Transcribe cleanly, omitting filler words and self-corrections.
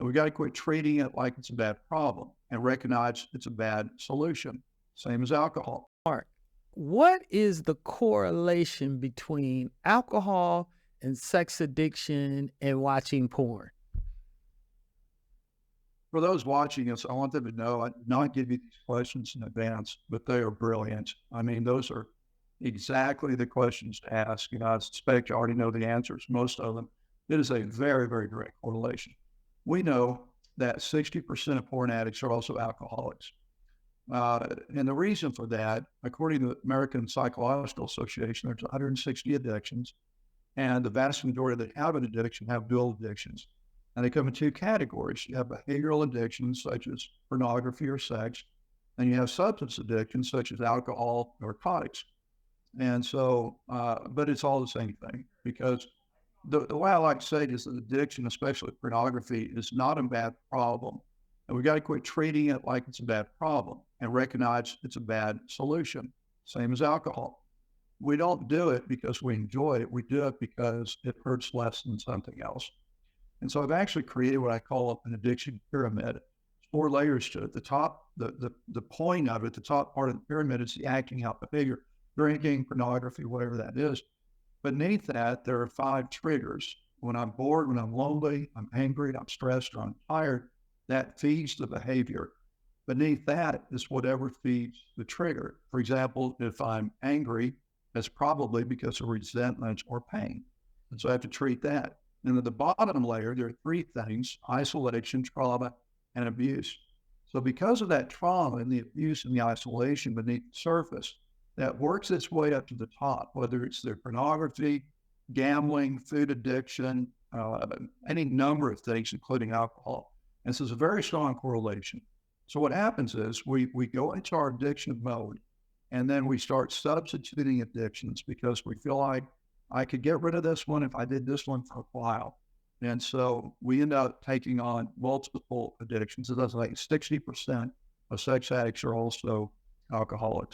we got to quit treating it like it's a bad problem and recognize it's a bad solution. Same as alcohol. Mark, what is the correlation between alcohol and sex addiction and watching porn? For those watching us, I want them to know I did not give you these questions in advance, but they are brilliant. I mean, those are exactly the questions to ask. I suspect you already know the answers, most of them. It is a very, very direct correlation. We know that 60% of porn addicts are also alcoholics. And the reason for that, according to the American Psychological Association, there's 160 addictions, and the vast majority that have an addiction have dual addictions. And they come in two categories. You have behavioral addictions, such as pornography or sex, and you have substance addictions, such as alcohol, narcotics. And so, but it's all the same thing, because the way I like to say it is that addiction, especially pornography, is not a bad problem. And we got to quit treating it like it's a bad problem and recognize it's a bad solution. Same as alcohol. We don't do it because we enjoy it. We do it because it hurts less than something else. And so I've actually created what I call an addiction pyramid. 4 layers to it. The top, the point of it, the top part of the pyramid is the acting out behavior, drinking, pornography, whatever that is. Beneath that, there are 5 triggers. When I'm bored, when I'm lonely, I'm angry, I'm stressed, or I'm tired, that feeds the behavior. Beneath that is whatever feeds the trigger. For example, if I'm angry, that's probably because of resentment or pain. And so I have to treat that. And at the bottom layer, there are 3 things: isolation, trauma, and abuse. So because of that trauma and the abuse and the isolation beneath the surface, that works its way up to the top, whether it's their pornography, gambling, food addiction, any number of things, including alcohol. And so there's a very strong correlation. So what happens is we go into our addiction mode, and then we start substituting addictions because we feel like I could get rid of this one if I did this one for a while. And so we end up taking on multiple addictions. It does like 60% of sex addicts are also alcoholics.